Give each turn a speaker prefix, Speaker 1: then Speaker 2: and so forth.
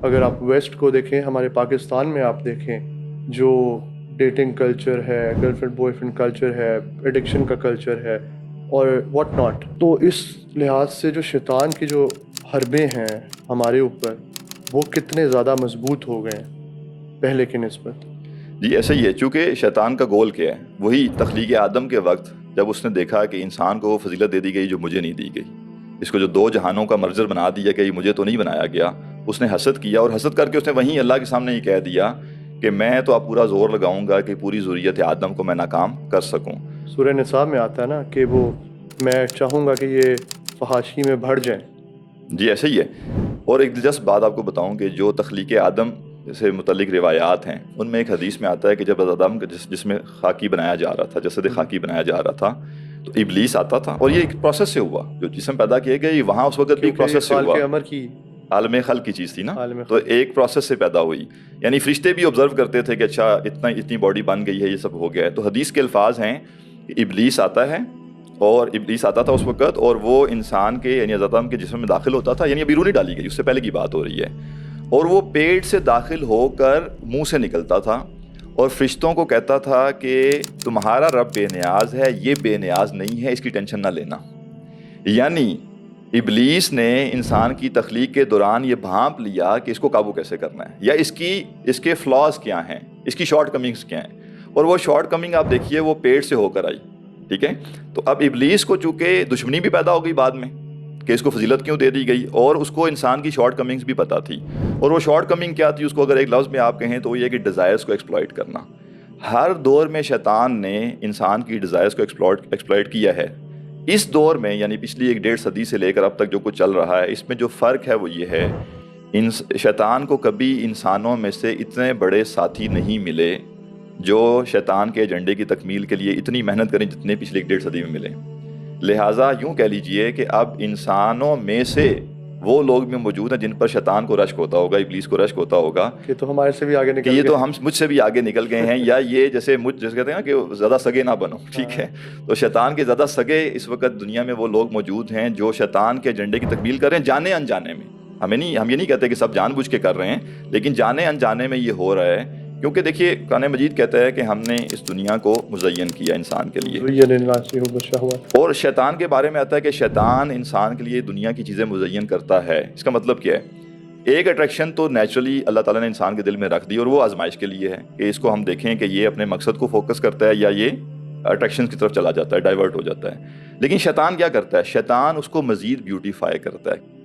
Speaker 1: اگر آپ ویسٹ کو دیکھیں، ہمارے پاکستان میں آپ دیکھیں جو ڈیٹنگ کلچر ہے، girl friend boy friend culture ہے، ایڈکشن کا کلچر ہے اور واٹ ناٹ، تو اس لحاظ سے جو شیطان کی جو حربیں ہیں ہمارے اوپر، وہ کتنے زیادہ مضبوط ہو گئے ہیں پہلے کی نسبت۔
Speaker 2: جی ایسا ہی ہے، چونکہ شیطان کا گول کیا ہے؟ وہی تخلیق آدم کے وقت جب اس نے دیکھا کہ انسان کو وہ فضیلت دے دی گئی جو مجھے نہیں دی گئی، اس کو جو دو جہانوں کا مرجر بنا دیا کہ مجھے تو نہیں بنایا گیا، اس نے حسد کیا، اور حسد کر کے اس نے وہیں اللہ کے سامنے یہ کہہ دیا کہ میں تو اب پورا زور لگاؤں گا کہ پوری ذریت آدم کو میں ناکام کر سکوں۔
Speaker 1: سورہ نساء میں آتا ہے نا کہ وہ میں چاہوں گا کہ یہ فحاشی میں بڑھ جائیں۔
Speaker 2: جی ایسا ہی ہے۔ اور ایک دلچسپ بات آپ کو بتاؤں کہ جو تخلیق آدم سے متعلق روایات ہیں، ان میں ایک حدیث میں آتا ہے کہ جب آدم جس میں خاکی بنایا جا رہا تھا، جسد خاکی بنایا جا رہا تھا، تو ابلیس آتا تھا، اور یہ ایک پروسیس سے ہوا، جو جسم پیدا کیے گئے وہاں اس وقت بھی ایک پروسیس سے ہوا،
Speaker 1: خالق امر کی
Speaker 2: عالم خلق کی چیز تھی نا،
Speaker 1: عالم
Speaker 2: تو
Speaker 1: خلق۔
Speaker 2: ایک پروسیس سے پیدا ہوئی، یعنی فرشتے بھی آبزرو کرتے تھے کہ اچھا اتنی باڈی بن گئی ہے، یہ سب ہو گیا ہے۔ تو حدیث کے الفاظ ہیں کہ ابلیس آتا ہے، اور ابلیس آتا تھا اس وقت، اور وہ انسان کے یعنی حضرت آدم کے جسم میں داخل ہوتا تھا، یعنی ابھی روح نہیں ڈالی گئی، اس سے پہلے کی بات ہو رہی ہے، اور وہ پیٹ سے داخل ہو کر منہ سے نکلتا تھا، اور فرشتوں کو کہتا تھا کہ تمہارا رب بے نیاز ہے، یہ بے نیاز نہیں ہے، اس کی ٹینشن نہ لینا۔ یعنی ابلیس نے انسان کی تخلیق کے دوران یہ بھانپ لیا کہ اس کو قابو کیسے کرنا ہے، یا اس کے فلاز کیا ہیں، اس کی شارٹ کمنگز کیا ہیں، اور وہ شارٹ کمنگ آپ دیکھیے وہ پیٹ سے ہو کر آئی، ٹھیک ہے۔ تو اب ابلیس کو چونکہ دشمنی بھی پیدا ہو گئی بعد میں کہ اس کو فضیلت کیوں دے دی گئی، اور اس کو انسان کی شارٹ کمنگز بھی پتہ تھی، اور وہ شارٹ کمنگ کیا تھی، اس کو اگر ایک لفظ میں آپ کہیں تو وہ یہ کہ ڈیزائرز کو ایکسپلائٹ کرنا۔ ہر دور میں شیطان نے انسان کی ڈیزائرز کو ایکسپلائٹ کیا ہے۔ اس دور میں یعنی پچھلی 1.5 صدی سے لے کر اب تک جو کچھ چل رہا ہے، اس میں جو فرق ہے وہ یہ ہے، شیطان کو کبھی انسانوں میں سے اتنے بڑے ساتھی نہیں ملے جو شیطان کے ایجنڈے کی تکمیل کے لیے اتنی محنت کریں جتنے پچھلی 1.5 صدی میں ملے۔ لہٰذا یوں کہہ لیجئے کہ اب انسانوں میں سے وہ لوگ بھی موجود ہیں جن پر شیطان کو رشک ہوتا ہوگا، ابلیس کو رشک ہوتا ہوگا
Speaker 1: کہ تو ہمارے سے بھی آگے
Speaker 2: کہ
Speaker 1: نکل
Speaker 2: یہ
Speaker 1: گئے،
Speaker 2: تو مجھ سے بھی آگے نکل گئے ہیں، یا یہ جیسے کہتے ہیں نا کہ زیادہ سگے نہ بنو، ٹھیک ہے۔ تو شیطان کے زیادہ سگے اس وقت دنیا میں وہ لوگ موجود ہیں جو شیطان کے ایجنڈے کی تکمیل کر رہے ہیں، جانے انجانے میں۔ ہم یہ نہیں کہتے کہ سب جان بوجھ کے کر رہے ہیں، لیکن جانے انجانے میں یہ ہو رہا ہے، کیونکہ دیکھیے قرآن مجید کہتا ہے کہ ہم نے اس دنیا کو مزین کیا انسان کے لیے،
Speaker 1: زین للناس حب الشہوات۔
Speaker 2: اور شیطان کے بارے میں آتا ہے کہ شیطان انسان کے لیے دنیا کی چیزیں مزین کرتا ہے۔ اس کا مطلب کیا ہے؟ ایک اٹریکشن تو نیچرلی اللہ تعالیٰ نے انسان کے دل میں رکھ دی، اور وہ آزمائش کے لیے ہے کہ اس کو ہم دیکھیں کہ یہ اپنے مقصد کو فوکس کرتا ہے یا یہ اٹریکشن کی طرف چلا جاتا ہے، ڈائیورٹ ہو جاتا ہے۔ لیکن شیطان کیا کرتا ہے؟ شیطان اس کو مزید بیوٹیفائی کرتا ہے۔